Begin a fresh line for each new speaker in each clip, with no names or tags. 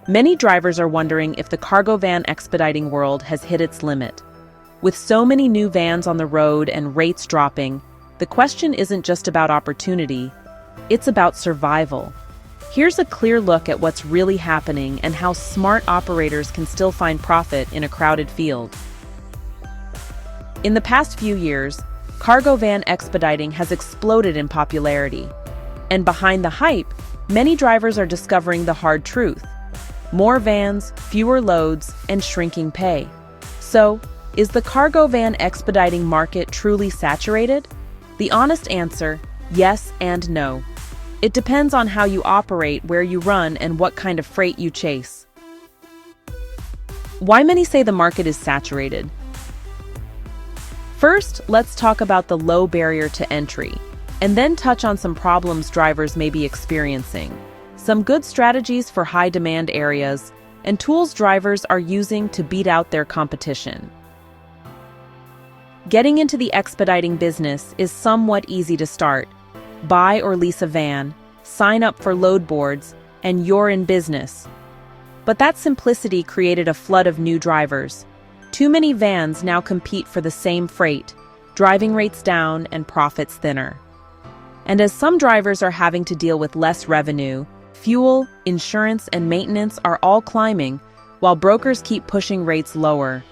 Many drivers are wondering if the cargo van expediting world has hit its limit. With so many new vans on the road and rates dropping, the question isn't just about opportunity, it's about survival. Here's a clear look at what's really happening and how smart operators can still find profit in a crowded field. In the past few years, cargo van expediting has exploded in popularity. And behind the hype, many drivers are discovering the hard truth. More vans, fewer loads, and shrinking pay. So, is the cargo van expediting market truly saturated? The honest answer, yes and no. It depends on how you operate, where you run, and what kind of freight you chase. Why many say the market is saturated? First, let's talk about the low barrier to entry, and then touch on some problems drivers may be experiencing, some good strategies for high-demand areas, and tools drivers are using to beat out their competition. Getting into the expediting business is somewhat easy to start. Buy or lease a van, sign up for load boards, and you're in business. But that simplicity created a flood of new drivers. Too many vans now compete for the same freight, driving rates down and profits thinner. And as some drivers are having to deal with less revenue, fuel, insurance, and maintenance are all climbing, while brokers keep pushing rates lower.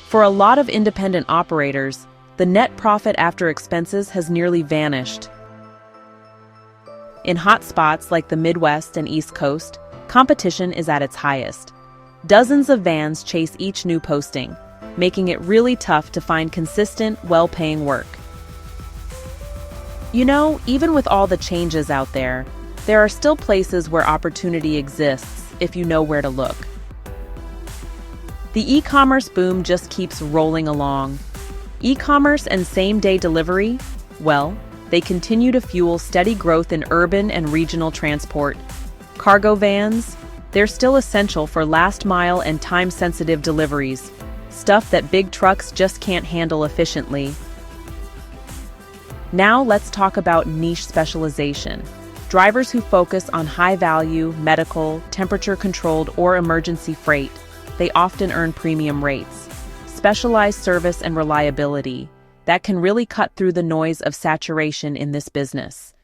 For a lot of independent operators, the net profit after expenses has nearly vanished. In hot spots like the Midwest and East Coast, competition is at its highest. Dozens of vans chase each new posting, making it really tough to find consistent, well-paying work. You know, even with all the changes out there are still places where opportunity exists if you know where to look. The e-commerce boom just keeps rolling along. E-commerce and same-day delivery, well, they continue to fuel steady growth in urban and regional transport. Cargo vans, they're still essential for last-mile and time-sensitive deliveries, stuff that big trucks just can't handle efficiently. Now let's talk about niche specialization. Drivers who focus on high-value, medical, temperature-controlled, or emergency freight, they often earn premium rates. Specialized service and reliability, that can really cut through the noise of saturation in this business.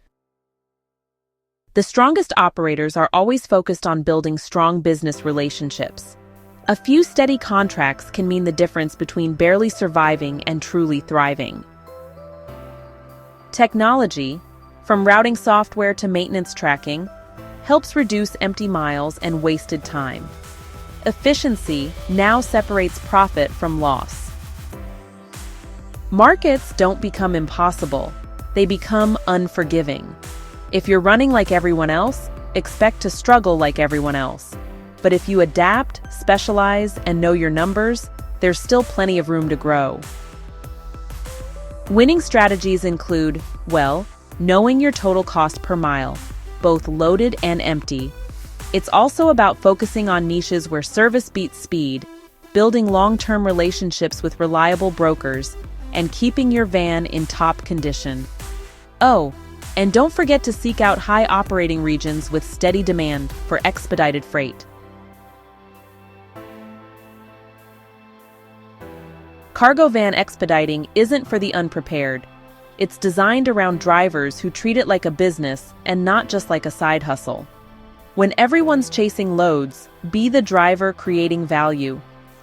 The strongest operators are always focused on building strong business relationships. A few steady contracts can mean the difference between barely surviving and truly thriving. Technology, from routing software to maintenance tracking, helps reduce empty miles and wasted time. Efficiency now separates profit from loss. Markets don't become impossible, they become unforgiving. If you're running like everyone else, expect to struggle like everyone else. But if you adapt, specialize, and know your numbers, there's still plenty of room to grow. Winning strategies include, well, knowing your total cost per mile, both loaded and empty. It's also about focusing on niches where service beats speed, building long-term relationships with reliable brokers, and keeping your van in top condition. Oh, and don't forget to seek out high operating regions with steady demand for expedited freight. Cargo van expediting isn't for the unprepared. It's designed around drivers who treat it like a business and not just like a side hustle. When everyone's chasing loads, be the driver creating value.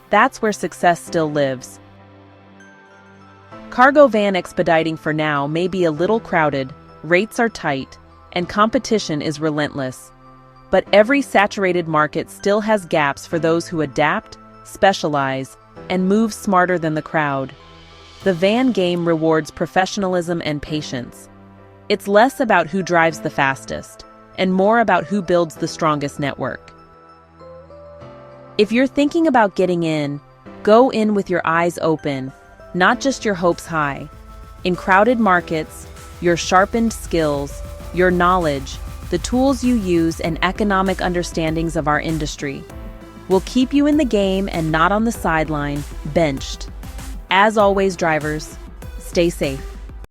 That's where success still lives. Cargo van expediting for now may be a little crowded, rates are tight, and competition is relentless. But every saturated market still has gaps for those who adapt, specialize, and move smarter than the crowd. The van game rewards professionalism and patience. It's less about who drives the fastest, and more about who builds the strongest network. If you're thinking about getting in, go in with your eyes open, not just your hopes high. In crowded markets, your sharpened skills, your knowledge, the tools you use, and economic understandings of our industry will keep you in the game and not on the sideline, benched. As always, drivers, stay safe.